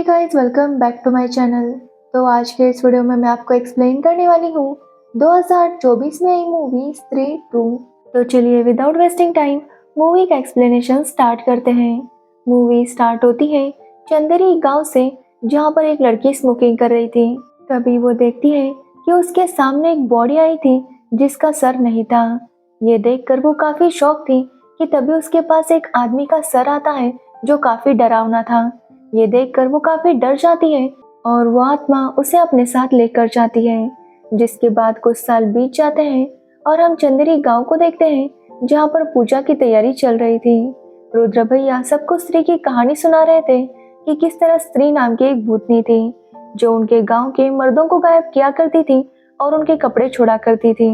Guys, welcome back to my channel. तो आज के इस वीडियो में मैं आपको एक्सप्लेन करने वाली हूँ 2024 में आई मूवी स्त्री 2। तो चलिए विदाउट वेस्टिंग टाइम मूवी का एक्सप्लेनेशन स्टार्ट करते हैं। मूवी स्टार्ट होती है चंदेरी गांव से, जहाँ पर एक लड़की स्मोकिंग कर रही थी। तभी वो देखती है कि उसके सामने एक बॉडी आई थी जिसका सर नहीं था। ये देखकर वो काफी शॉक थी कि तभी उसके पास एक आदमी का सर आता है जो काफी डरावना था। ये देखकर वो काफी डर जाती है और वो आत्मा उसे अपने साथ लेकर जाती है। जिसके बाद कुछ साल बीत जाते हैं और हम चंदेरी गांव को देखते हैं, जहां पर पूजा की तैयारी चल रही थी। रुद्र भैया सबको स्त्री की कहानी सुना रहे थे कि किस तरह स्त्री नाम की एक भूतनी थी जो उनके गांव के मर्दों को गायब किया करती थी और उनके कपड़े छुड़ा करती थी।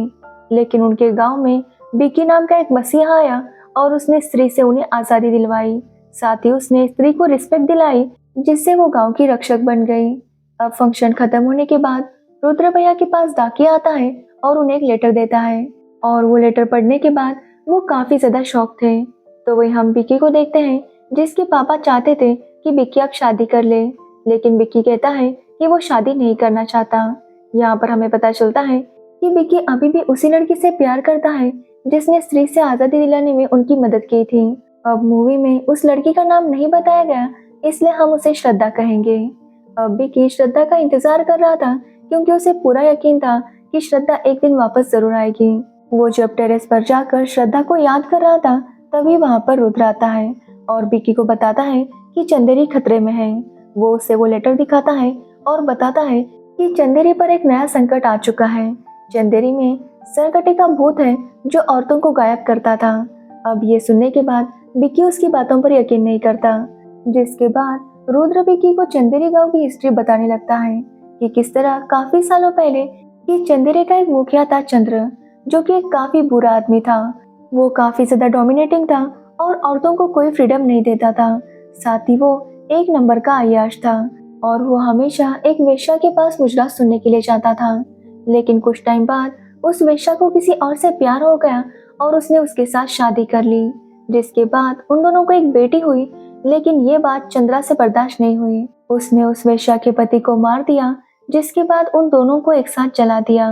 लेकिन उनके गांव में बिक्की नाम का एक मसीहा आया और उसने स्त्री से उन्हें आजादी दिलवाई। साथ ही उसने स्त्री को रिस्पेक्ट दिलाई, जिससे वो गांव की रक्षक बन गई। अब फंक्शन खत्म होने के बाद रुद्र भैया के पास डाकिया आता है और उन्हें एक लेटर देता है, और वो लेटर पढ़ने के बाद वो काफी ज्यादा शॉक थे। तो वही हम बिक्की को देखते हैं, जिसके पापा चाहते थे कि बिक्की अब शादी कर ले, लेकिन बिक्की कहता है कि वो शादी नहीं करना चाहता। यहाँ पर हमें पता चलता है कि बिक्की अभी भी उसी लड़की से प्यार करता है जिसने स्त्री से आजादी दिलाने में उनकी मदद की थी। अब मूवी में उस लड़की का नाम नहीं बताया गया, इसलिए हम उसे श्रद्धा कहेंगे। अब बिक्की श्रद्धा का इंतजार कर रहा था क्योंकि उसे पूरा यकीन था कि श्रद्धा एक दिन वापस जरूर आएगी। वो जब टेरेस पर जाकर श्रद्धा को याद कर रहा था, तभी वहां पर रुद्र आता है और बिक्की को बताता है कि चंदेरी खतरे में है। वो उसे वो लेटर दिखाता है और बताता है कि चंदेरी पर एक नया संकट आ चुका है। चंदेरी में सरकटे का भूत है जो औरतों को गायब करता था। अब ये सुनने के बाद बिक्की उसकी बातों पर यकीन नहीं करता। जिसके बाद रुद्र बिक्की को चंदेरी गांव की हिस्ट्री बताने लगता है कि किस तरह काफी सालों पहले कि चंदेरी का एक मुखिया था चंद्र, जो कि एक काफी बुरा आदमी था। वो काफी ज्यादा डोमिनेटिंग था और औरतों को कोई फ्रीडम नहीं देता था। साथ ही वो एक नंबर का अय्याश था और वो हमेशा एक वेश्या के पास मुजरा सुनने के लिए जाता था। लेकिन कुछ टाइम बाद उस वेश्या को किसी और से प्यार हो गया और उसने उसके साथ शादी कर ली। जिसके बाद उन दोनों को एक बेटी हुई, लेकिन ये बात चंद्रा से बर्दाश्त नहीं हुई। उसने उस वेश्या के पति को मार दिया, जिसके बाद उन दोनों को एक साथ जला दिया।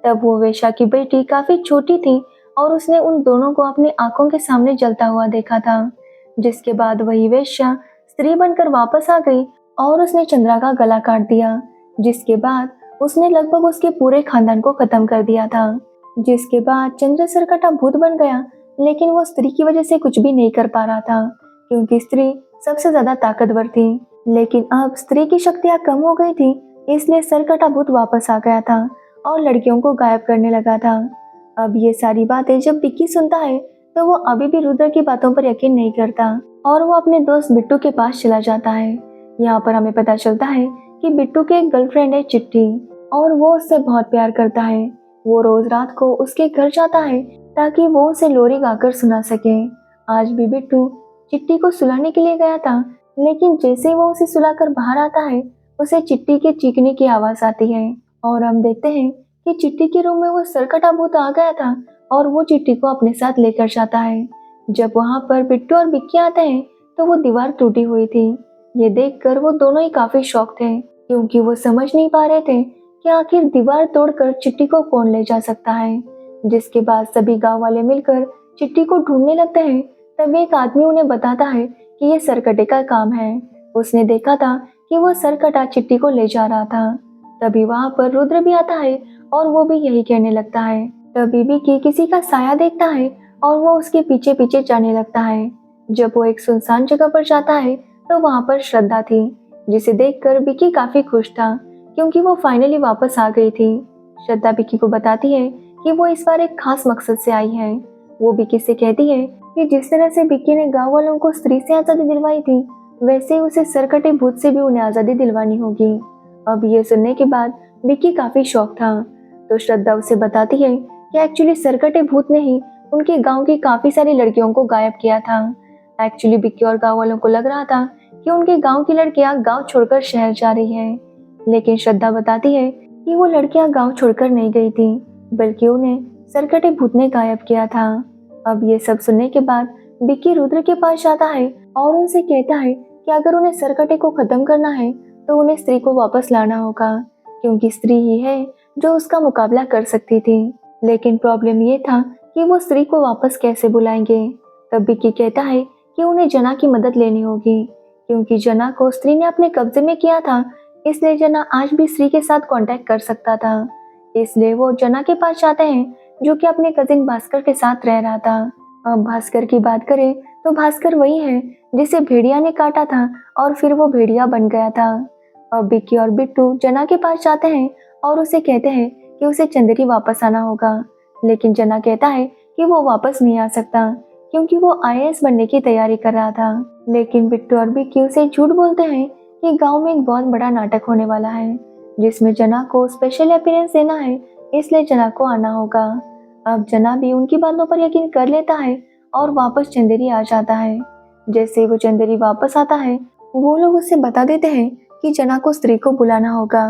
तब वो वेश्या की बेटी काफी छोटी थी और उसने उन दोनों को अपनी आंखों के सामने जलता हुआ देखा था। जिसके बाद वही वेश्या स्त्री बनकर वापस आ गई और उसने चंद्रा का गला काट दिया। जिसके बाद उसने लगभग उसके पूरे खानदान को खत्म कर दिया था। जिसके बाद चंद्र सरकटा भूत बन गया, लेकिन वो स्त्री की वजह से कुछ भी नहीं कर पा रहा था क्योंकि स्त्री सबसे ज्यादा ताकतवर थी। लेकिन अब स्त्री की शक्तियां कम हो गई थी, इसलिए सरकटा भूत वापस आ गया था और लड़कियों को गायब करने लगा था। अब ये सारी बातें जब बिक्की सुनता है तो वो अभी भी रुद्र की बातों पर यकीन नहीं करता और वो अपने दोस्त बिट्टू के पास चला जाता है। यहाँ पर हमें पता चलता है कि बिट्टू की एक गर्लफ्रेंड है चिट्ठी और वो उससे बहुत प्यार करता है। वो रोज रात को उसके घर जाता है ताकि वो उसे लोरी गाकर सुना सके। आज भी बिट्टू चिट्टी को सुलाने के लिए गया था, लेकिन जैसे ही वो उसे सुलाकर बाहर आता है, उसे चिट्टी के चीखने की आवाज आती है और हम देखते हैं कि चिट्टी के रूम में वो सरकटा भूत आ गया था और वो चिट्टी को अपने साथ लेकर जाता है। जब वहाँ पर बिट्टू और बिक्की आते हैं तो वो दीवार टूटी हुई थी। ये देखकर वो दोनों ही काफी शॉक थे क्योंकि वो समझ नहीं पा रहे थे कि आखिर दीवार तोड़कर चिट्टी को कौन ले जा सकता है। जिसके बाद सभी गांव वाले मिलकर चिट्टी को ढूंढने लगते हैं। तभी एक आदमी उन्हें बताता है कि ये सरकटे का काम है। उसने देखा था कि वो सरकटा चिट्टी को ले जा रहा था। तभी वहां पर रुद्र भी आता है और वो भी यही कहने लगता है। तभी बिक्की किसी का साया देखता है और वो उसके पीछे पीछे जाने लगता है। जब वो एक सुनसान जगह पर जाता है तो वहां पर श्रद्धा थी, जिसे देखकर बिक्की काफी खुश था क्योंकि वो फाइनली वापस आ गई थी। श्रद्धा बिक्की को बताती है कि वो इस बार एक खास मकसद से आई है। वो बिक्की से कहती है कि जिस तरह से बिक्की ने गांव वालों को स्त्री से आजादी दिलवाई थी, वैसे ही उसे सरकटे भूत से भी उन्हें आजादी दिलवानी होगी। अब ये सुनने के बाद बिक्की काफी शॉक था। तो श्रद्धा उसे बताती है कि एक्चुअली सरकटे भूत ने ही उनके गांव की काफी सारी लड़कियों को गायब किया था। एक्चुअली बिक्की और गांव वालों को लग रहा था कि उनके गांव की लड़कियां गांव छोड़कर शहर जा रही हैं, लेकिन श्रद्धा बताती है कि वो लड़कियां गांव छोड़कर नहीं गई थी, बल्कि उन्हें सरकटे भूत ने गायब किया था। अब ये सब सुनने के बाद बिक्की रुद्र के पास जाता है और उनसे कहता है कि अगर उन्हें सरकटे को खत्म करना है तो उन्हें स्त्री को वापस लाना होगा, क्योंकि स्त्री ही है जो उसका मुकाबला कर सकती थी। लेकिन प्रॉब्लम ये था कि वो स्त्री को वापस कैसे बुलाएंगे। तब विक्की कहता है कि उन्हें जना की मदद लेनी होगी, क्योंकि जना को स्त्री ने अपने कब्जे में किया था, इसलिए जना आज भी स्त्री के साथ कांटेक्ट कर सकता था। इसलिए वो जना के पास जाते हैं, जो कि अपने कजिन भास्कर के साथ रह रहा था। अब भास्कर की बात करें तो भास्कर वही है जिसे भेड़िया ने काटा था और फिर वो भेड़िया बन गया था। अब विक्की और बिट्टू जना के पास जाते हैं और उसे कहते हैं कि उसे चंदेरी वापस आना होगा, लेकिन जना कहता है कि वो वापस नहीं आ सकता, क्योंकि वो आईएएस बनने की तैयारी कर रहा था। लेकिन बिट्टू और विक्की उसे झूठ बोलते हैं कि गांव में एक बहुत बड़ा नाटक होने वाला है, जिसमें जना को स्पेशल अपीयरेंस देना है, इसलिए जना को आना होगा। अब जना भी उनकी बातों पर यकीन कर लेता है और वापस चंदेरी आ जाता है। जैसे वो चंदेरी वापस आता है, वो लोग उसे बता देते हैं कि जना को स्त्री को बुलाना होगा।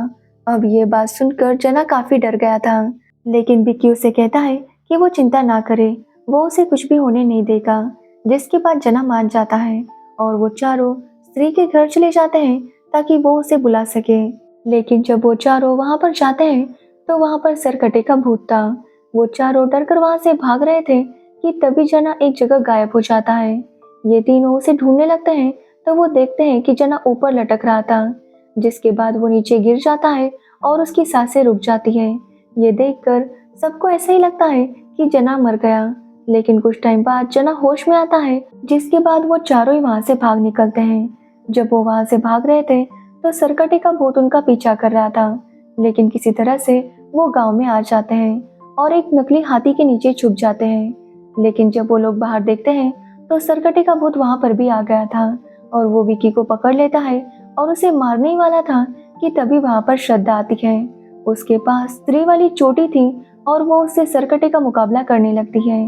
अब ये बात सुनकर जना काफी डर गया था, लेकिन विक्की उसे कहता है कि वो चिंता ना करे, वो उसे कुछ भी होने नहीं देगा। जिसके बाद जना मान जाता है और वो चारों स्त्री के घर चले जाते हैं ताकि वो उसे बुला सके। लेकिन जब वो चारों वहां पर जाते हैं तो वहां पर सरकटे का भूत था। वो चारों डर कर वहां से भाग रहे थे कि तभी जना एक जगह गायब हो जाता है। ये तीनों उसे ढूंढने लगते हैं तो वो देखते हैं कि जना ऊपर लटक रहा था, जिसके बाद वो नीचे गिर जाता है और उसकी सांसें रुक जाती है। ये देखकर सबको ऐसा ही लगता है कि जना मर गया, लेकिन कुछ टाइम बाद जना होश में आता है, जिसके बाद वो चारों ही वहां से भाग निकलते हैं। जब वो वहां से भाग रहे थे तो सरकटे का भूत उनका पीछा कर रहा था, लेकिन किसी तरह से वो गांव में आ जाते हैं और एक नकली हाथी के नीचे छुप जाते हैं। लेकिन जब वो लोग बाहर देखते हैं तो सरकटे का भूत वहां पर भी आ गया था और वो विक्की को पकड़ लेता है और उसे मारने ही वाला था कि तभी वहां पर श्रद्धा आती है। उसके पास स्त्री वाली चोटी थी और वो उससे सरकटे का मुकाबला करने लगती है।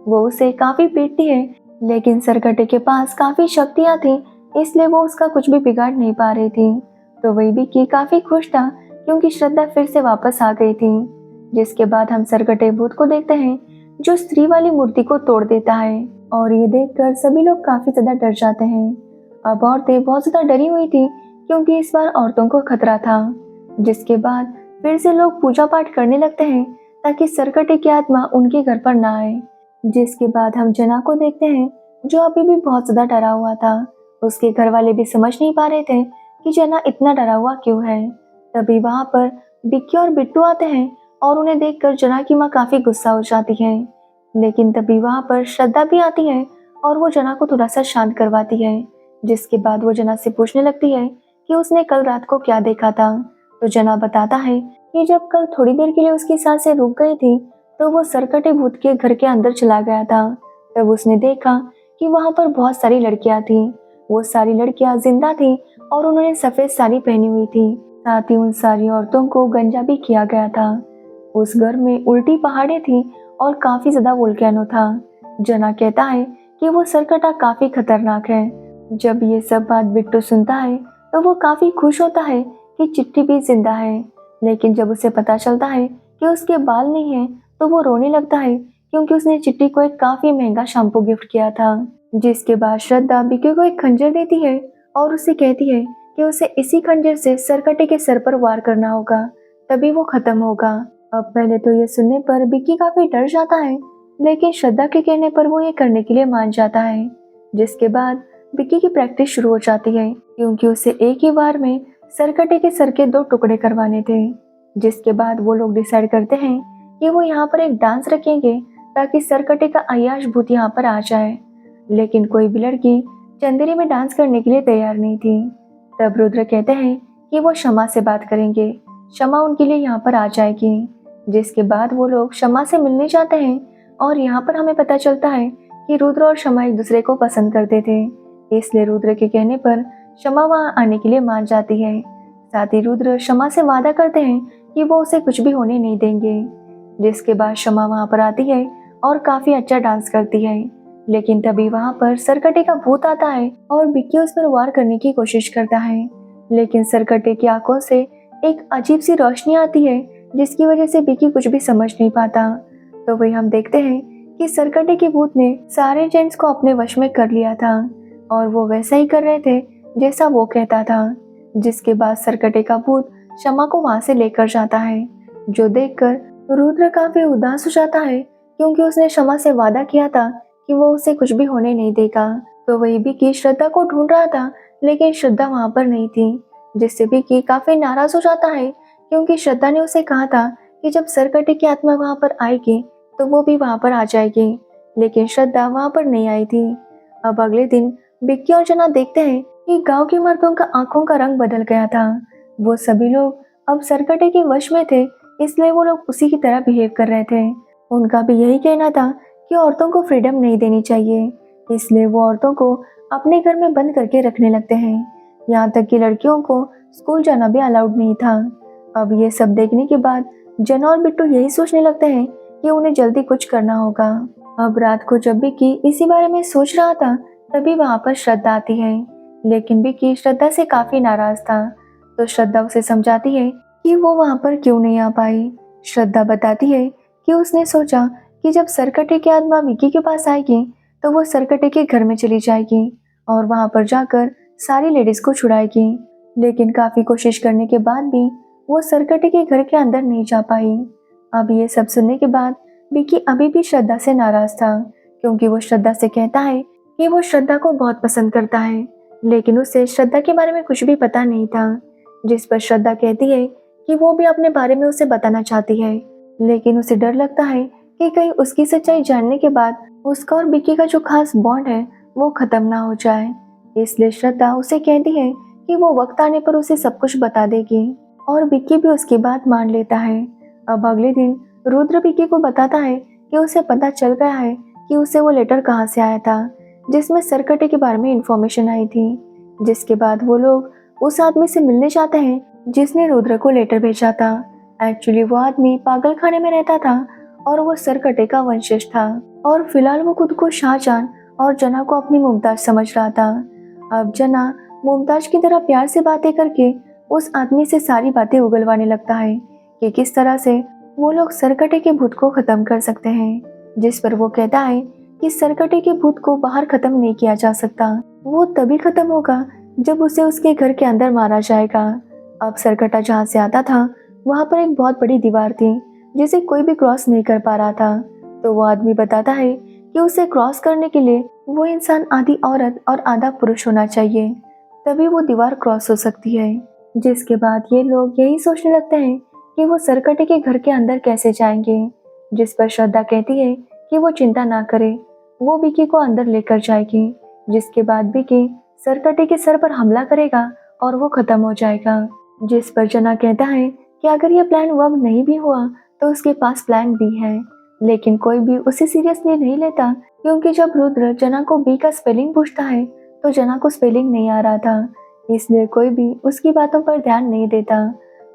वो उसे काफी पीटती है, लेकिन सरकटे के पास काफी शक्तियां थी, इसलिए वो उसका कुछ भी बिगाड़ नहीं पा रही थी। तो वही विक्की काफी खुश था क्योंकि श्रद्धा फिर से वापस आ गई थी। जिसके बाद हम सरकटे भूत को देखते हैं, जो स्त्री वाली मूर्ति को तोड़ देता है और ये देखकर सभी लोग काफी ज्यादा डर जाते हैं। अब औरतें बहुत ज्यादा डरी हुई थी क्योंकि इस बार औरतों को खतरा था। जिसके बाद फिर से लोग पूजा पाठ करने लगते हैं ताकि सरकटे की आत्मा उनके घर पर ना आए। जिसके बाद हम जना को देखते हैं, जो अभी भी बहुत ज्यादा डरा हुआ था। उसके घर वाले भी समझ नहीं पा रहे थे कि जना इतना डरा हुआ क्यों है। तभी वहां पर विक्की और बिट्टू आते हैं और उन्हें देखकर जना की माँ काफी गुस्सा हो जाती है। लेकिन तभी वहां पर श्रद्धा भी आती है और वो जना को थोड़ा सा शांत करवाती है। जिसके बाद वो जना से पूछने लगती है कि उसने कल रात को क्या देखा था। तो जना बताता है कि जब कल थोड़ी देर के लिए उसकी सांसें रुक गई थी तो वो सरकटे भूत के घर के अंदर चला गया था। तब उसने देखा कि वहां पर बहुत सारी लड़कियां थी। वो सारी लड़कियां जिंदा थी और उन्होंने सफेद साड़ी पहनी हुई थी। साथ ही उन सारी औरतों को गंजा भी किया गया था। उस घर में उल्टी पहाड़ें थी और काफी ज्यादा वोल्केनो था। जना कहता है कि वो सरकटा काफी खतरनाक है। जब ये सब बात बिट्टू सुनता है तो वो काफी खुश होता है कि चिट्ठी भी जिंदा है। लेकिन जब उसे पता चलता है कि उसके बाल नहीं है तो वो रोने लगता है, क्योंकि उसने चिट्ठी को एक काफी महंगा शैम्पू गिफ्ट किया था। जिसके बाद श्रद्धा विक्की को एक खंजर देती है और उसे कहती है कि उसे इसी खंजर से सरकटे के सर पर वार करना होगा, तभी वो खत्म होगा। अब पहले तो ये सुनने पर विक्की काफी डर जाता है, लेकिन श्रद्धा के कहने पर वो ये करने के लिए मान जाता है। जिसके बाद विक्की की प्रैक्टिस शुरू हो जाती है, क्योंकि उसे एक ही बार में सरकटे के सर के 2 टुकड़े करवाने थे। जिसके बाद वो लोग डिसाइड करते हैं कि वो यहाँ पर एक डांस रखेंगे ताकि सरकटे का अय्याश भूत यहाँ पर आ जाए। लेकिन कोई भी लड़की चंदेरी में डांस करने के लिए तैयार नहीं थी। तब रुद्र कहते हैं कि वो शमा से बात करेंगे, शमा उनके लिए यहाँ पर आ जाएगी। जिसके बाद वो लोग शमा से मिलने जाते हैं और यहाँ पर हमें पता चलता है कि रुद्र और शमा एक दूसरे को पसंद करते थे, इसलिए रुद्र के कहने पर शमा वहाँ आने के लिए मान जाती है। साथ ही रुद्र शमा से वादा करते हैं कि वो उसे कुछ भी होने नहीं देंगे। जिसके बाद शमा वहाँ पर आती है और काफी अच्छा डांस करती है। लेकिन तभी वहाँ पर सरकटे का भूत आता है और विक्की उस पर वार करने की कोशिश करता है, लेकिन सरकटे की आंखों से एक अजीब सी रोशनी आती है, जिसकी वजह से विक्की कुछ भी समझ नहीं पाता। तो वही हम देखते हैं कि सरकटे के भूत ने सारे जेंट्स को अपने वश में कर लिया था और वो वैसा ही कर रहे थे जैसा वो कहता था। जिसके बाद सरकटे का भूत शमा को वहां से लेकर जाता है, जो देखकर रुद्र काफी उदास हो जाता है क्योंकि उसने शमा से वादा किया था कि वो उसे कुछ भी होने नहीं देगा। तो वही विकी श्रद्धा को ढूंढ रहा था, लेकिन श्रद्धा वहां पर नहीं थी, जिससे विकी काफी नाराज हो जाता है क्योंकि श्रद्धा ने उसे कहा था कि जब सरकटे की आत्मा वहां पर आएगी तो वो भी वहां पर आ जाएगी, लेकिन श्रद्धा वहां पर नहीं आई थी। अब अगले दिन विक्की और जना देखते हैं कि गांव के मर्दों का आंखों का रंग बदल गया था। वो सभी लोग अब सरकटे के वश में थे, इसलिए वो लोग उसी की तरह बिहेव कर रहे थे। उनका भी यही कहना था कि औरतों को फ्रीडम नहीं देनी चाहिए, इसलिए वो औरतों को अपने घर में बंद करके रखने लगते हैं। यहाँ तक कि लड़कियों को स्कूल जाना भी अलाउड नहीं था। अब ये सब देखने के बाद जना और बिट्टू यही सोचने लगते हैं कि उन्हें जल्दी कुछ करना होगा। अब रात को जब विक्की इसी बारे में सोच रहा था, तभी वहां पर श्रद्धा आती है, लेकिन विक्की श्रद्धा से काफी नाराज था। तो श्रद्धा उसे समझाती है कि वो वहां पर क्यों नहीं आ पाई। श्रद्धा बताती है कि उसने सोचा कि जब सरकटे की आत्मा विक्की के पास आएगी तो वो सरकटे के घर में चली जाएगी और वहां पर जाकर सारी लेडीज को छुड़ाएगी, लेकिन काफी कोशिश करने के बाद भी वो सरकटे के घर के अंदर नहीं जा पाई। अब ये सब सुनने के बाद विक्की अभी भी श्रद्धा से नाराज था, क्योंकि वो श्रद्धा से कहता है कि वो श्रद्धा को बहुत पसंद करता है, लेकिन उसे श्रद्धा के बारे में कुछ भी पता नहीं था। जिस पर श्रद्धा कहती है कि वो भी अपने बारे में उसे बताना चाहती है, लेकिन उसे डर लगता है कि कहीं उसकी सच्चाई जानने के बाद उसका और विक्की का जो खास बॉन्ड है वो खत्म ना हो जाए। इसलिए श्रद्धा उसे कहती है कि वो वक्त आने पर उसे सब कुछ बता देगी, और विक्की भी उसकी बात मान लेता है। अब अगले दिन रुद्र विक्की को बताता है कि उसे पता चल गया है कि उसे वो लेटर कहाँ से आया था जिसमें सरकटे के बारे में इंफॉर्मेशन आई थी। जिसके बाद वो लोग उस आदमी से मिलने जाते हैं जिसने रुद्र को लेटर भेजा था। एक्चुअली वो आदमी पागल खाने में रहता था और वो सरकटे का वंशज था, और फिलहाल वो खुद को शाहजहां और जना को अपनी मुमताज समझ रहा था। अब जना मुमताज की तरह प्यार से बातें करके उस आदमी से सारी बातें उगलवाने लगता है कि किस तरह से वो लोग सरकटे के भूत को खत्म कर सकते हैं, जिस पर वो कहता है कि सरकटे के भूत को बाहर खत्म नहीं किया जा सकता, वो तभी खत्म होगा जब उसे उसके घर के अंदर मारा जाएगा। अब सरकटा जहाँ से आता था वहाँ पर एक बहुत बड़ी दीवार थी जिसे कोई भी क्रॉस नहीं कर पा रहा था। तो वो आदमी बताता है कि उसे क्रॉस करने के लिए वो इंसान आधी औरत और आधा पुरुष होना चाहिए, तभी वो दीवार क्रॉस हो सकती है। जिसके बाद ये लोग यही सोचने लगते हैं कि वो सरकटे के घर के अंदर कैसे जाएंगे, जिस पर श्रद्धा कहती है कि वो चिंता ना करे, वो विक्की को अंदर लेकर जाएगी। जिसके बाद विक्की सरकटे के सर पर हमला करेगा और वो खत्म हो जाएगा। जिस पर जना कहता है कि अगर ये प्लान वर्क नहीं भी हुआ तो उसके पास प्लान बी है, लेकिन कोई भी उसे सीरियसली नहीं लेता, क्योंकि जब रुद्र जना को बी का स्पेलिंग पूछता है तो जना को स्पेलिंग नहीं आ रहा था, इसलिए कोई भी उसकी बातों पर ध्यान नहीं देता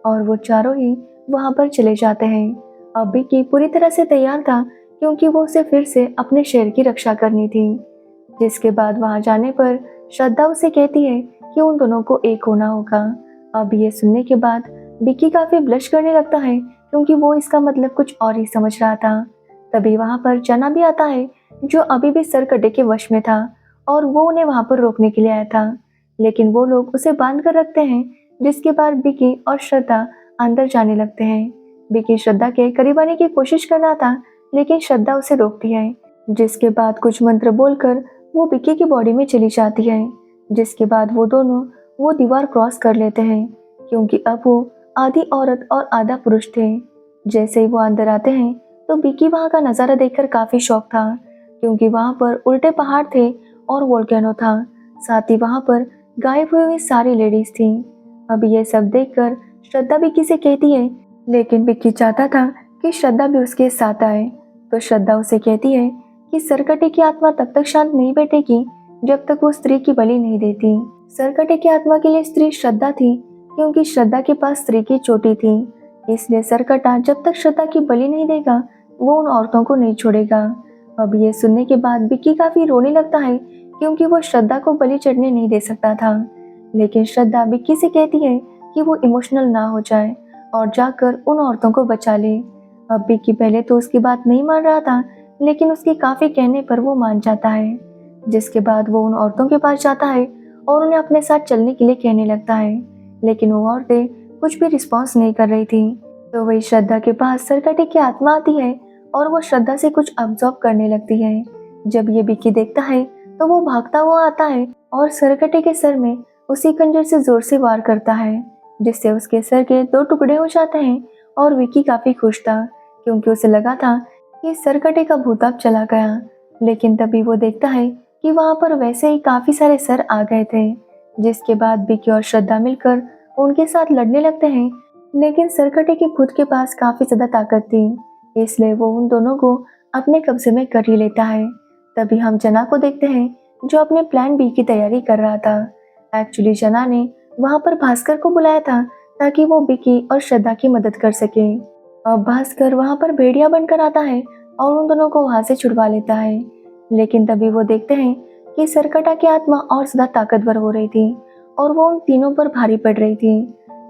और वो चारों ही वहां पर चले जाते हैं। अब विक्की पूरी तरह से तैयार था क्योंकि वो उसे फिर से अपने शहर की रक्षा करनी थी। जिसके बाद वहां जाने पर श्रद्धा उसे कहती है कि उन दोनों को एक होना होगा। अब ये सुनने के बाद विक्की काफी ब्लश करने लगता है क्योंकि वो इसका मतलब कुछ और ही समझ रहा था। तभी वहां पर जना भी आता है जो अभी भी सरकटे के वश में था, और वो उन्हें वहां पर रोकने के लिए आया था, लेकिन वो लोग उसे बांध कर रखते हैं। जिसके बाद विक्की और श्रद्धा अंदर जाने लगते हैं। विक्की श्रद्धा के करीब आने की कोशिश कर रहा था, लेकिन श्रद्धा उसे रोकती है। जिसके बाद कुछ मंत्र बोलकर वो विक्की की बॉडी में चली जाती है। जिसके बाद वो दोनों वो दीवार क्रॉस कर लेते हैं, क्योंकि अब वो आधी औरत और आधा पुरुष थे। जैसे ही वो अंदर आते हैं तो विक्की वहाँ का नज़ारा देखकर काफी शौक था, क्योंकि वहाँ पर उल्टे पहाड़ थे और वोल्केनो था, साथ ही वहाँ पर गायब हुई सारी लेडीज थी। अब ये सब देखकर श्रद्धा विक्की से कहती है, लेकिन विक्की चाहता था कि श्रद्धा भी उसके साथ आए। तो श्रद्धा उसे कहती है कि सरकटे की आत्मा तब तक शांत नहीं बैठेगी जब तक वो स्त्री की बलि नहीं देती। सरकटे की आत्मा के लिए स्त्री श्रद्धा थी, क्योंकि श्रद्धा के पास स्त्री की चोटी थी, इसलिए सरकटा जब तक श्रद्धा की बलि नहीं देगा वो उन औरतों को नहीं छोड़ेगा। अब ये सुनने के बाद विक्की काफी रोने लगता है, क्योंकि वो श्रद्धा को बलि चढ़ने नहीं दे सकता था। लेकिन श्रद्धा विक्की से कहती है कि वो इमोशनल ना हो जाए और जाकर उन औरतों को बचा ले। अब विक्की पहले तो उसकी बात नहीं मान रहा था, लेकिन उसके काफी कहने पर वो मान जाता है। जिसके बाद वो उन औरतों के पास जाता है और उन्हें अपने साथ चलने के लिए कहने लगता है, लेकिन वो औरतें कुछ भी रिस्पॉन्स नहीं कर रही थी। तो वही श्रद्धा के पास सरकटे की आत्मा आती है और वो श्रद्धा से कुछ ऑब्जर्व करने लगती है। जब ये विक्की देखता है तो वो भागता हुआ आता है और सरकटे के सर में उसी खंजर से जोर से वार करता है, जिससे उसके सर के 2 टुकड़े हो जाते हैं। और विक्की काफी खुश था क्योंकि उसे लगा था कि सरकटे का भूत अब चला गया। लेकिन तभी वो देखता है कि वहां पर वैसे ही काफी सारे सर आ गए थे, जिसके बाद विक्की और श्रद्धा मिलकर उनके साथ लड़ने लगते हैं। लेकिन सरकटे के भूत के पास काफी ज्यादा ताकत थी, इसलिए वो उन दोनों को अपने कब्जे में कर ही लेता है। तभी हम जना को देखते हैं जो अपने प्लान बी की तैयारी कर रहा था। एक्चुअली जना ने वहां पर भास्कर को बुलाया था ताकि वो विक्की और श्रद्धा की मदद कर सके। अब भास्कर वहां पर भेड़िया बनकर आता है और उन दोनों को वहां से छुड़वा लेता है। लेकिन तभी वो देखते हैं कि सरकटा की आत्मा और ज्यादा ताकतवर हो रही थी और वो उन तीनों पर भारी पड़ रही थी।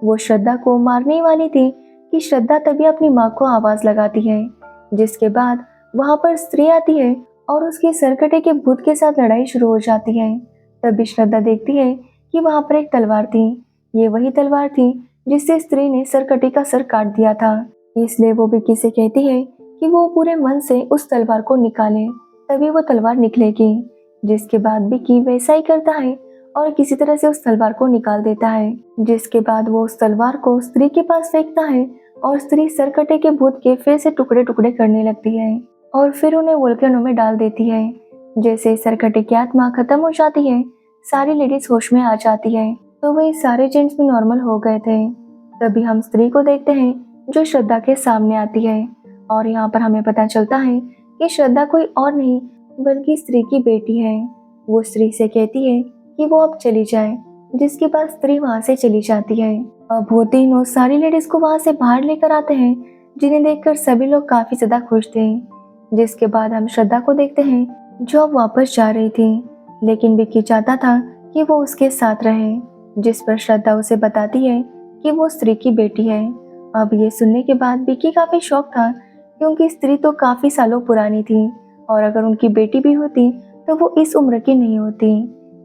वो श्रद्धा को मारने वाली थी कि श्रद्धा तभी अपनी माँ को आवाज लगाती है, जिसके बाद वहां पर स्त्री आती है और उसके सरकटे के भूत के साथ लड़ाई शुरू हो जाती है। तभी श्रद्धा देखती है कि वहां पर एक तलवार थी। ये वही तलवार थी जिससे स्त्री ने सरकटे का सर काट दिया था। इसलिए वो विक्की से कहती है कि वो पूरे मन से उस तलवार को निकाले, तभी वो तलवार निकलेगी। जिसके बाद विक्की वैसा ही करता है और किसी तरह से उस तलवार को निकाल देता है। जिसके बाद वो उस तलवार को स्त्री के पास फेंकता है और स्त्री सरकटे के भूत के फिर से टुकड़े टुकड़े करने लगती है और फिर उन्हें वोल्केनो में डाल देती है। जैसे सरकटे की आत्मा खत्म हो जाती है, सारी लेडीज होश में आ जाती है, तो वही सारे जेंट्स भी नॉर्मल हो गए थे। तभी हम स्त्री को देखते हैं जो श्रद्धा के सामने आती है और यहाँ पर हमें पता चलता है कि श्रद्धा कोई और नहीं बल्कि स्त्री की बेटी है। वो स्त्री से कहती है कि वो अब चली जाए, जिसके बाद स्त्री वहां से चली जाती है। अब वो तीनों सारी लेडीज को वहां से बाहर लेकर आते हैं, जिन्हें देखकर सभी लोग काफी ज्यादा खुश थे। जिसके बाद हम श्रद्धा को देखते हैं जो अब वापस जा रही थी, लेकिन विक्की चाहता था कि वो उसके साथ रहे, जिस पर श्रद्धा उसे बताती है कि वो स्त्री की बेटी है। अब ये सुनने के बाद विक्की काफी शॉक था क्योंकि स्त्री तो काफी सालों पुरानी थी और अगर उनकी बेटी भी होती तो वो इस उम्र की नहीं होती।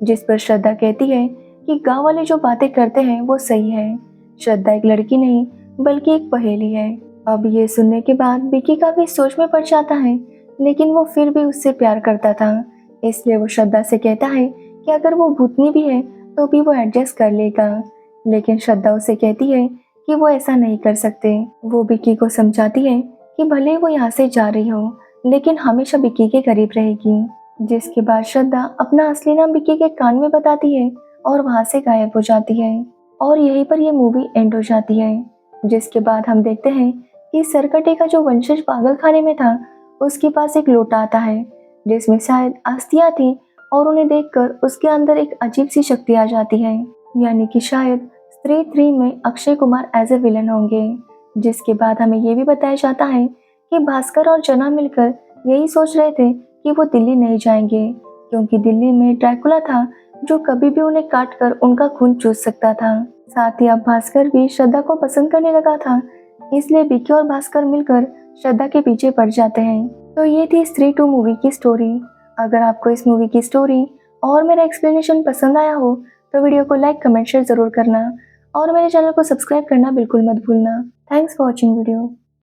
जिस पर श्रद्धा कहती है कि गांव वाले जो बातें करते हैं वो सही है, श्रद्धा एक लड़की नहीं बल्कि एक पहेली है। अब ये सुनने के बाद विक्की काफी सोच में पड़ जाता है, लेकिन वो फिर भी उससे प्यार करता था, इसलिए वो श्रद्धा से कहता है कि अगर वो भूतनी भी है तो भी वो एडजस्ट कर लेगा। लेकिन श्रद्धा उसे कहती है कि वो ऐसा नहीं कर सकते। वो विक्की को समझाती है कि भले वो यहाँ से जा रही हो लेकिन हमेशा विक्की के करीब रहेगी। जिसके बाद श्रद्धा अपना असली नाम विक्की के कान में बताती है और वहां से गायब हो जाती है और यहीं पर ये मूवी एंड हो जाती है। जिसके बाद हम देखते हैं कि सरकटे का जो वंशज पागल खाने में था उसके पास एक लोटा आता है जिसमें शायद अस्थियां थी और उन्हें देखकर उसके अंदर एक अजीब सी शक्ति आ जाती है, यानी कि शायद स्त्री 3 में Akshay Kumar as a villain होंगे। जिसके बाद हमें ये भी बताया जाता है कि भास्कर और जना मिलकर यही सोच रहे थे कि वो दिल्ली नहीं जाएंगे क्योंकि दिल्ली में ड्रैकुला था जो कभी भी उन्हें काट कर उनका खून चूस सकता था। साथ ही अब भास्कर भी श्रद्धा को पसंद करने लगा था, इसलिए विक्की और भास्कर मिलकर श्रद्धा के पीछे पड़ जाते हैं। तो ये थी स्त्री 2 मूवी की स्टोरी। अगर आपको इस मूवी की स्टोरी और मेरा एक्सप्लेनेशन पसंद आया हो तो वीडियो को लाइक कमेंट शेयर जरूर करना और मेरे चैनल को सब्सक्राइब करना बिल्कुल मत भूलना। Thanks for watching video.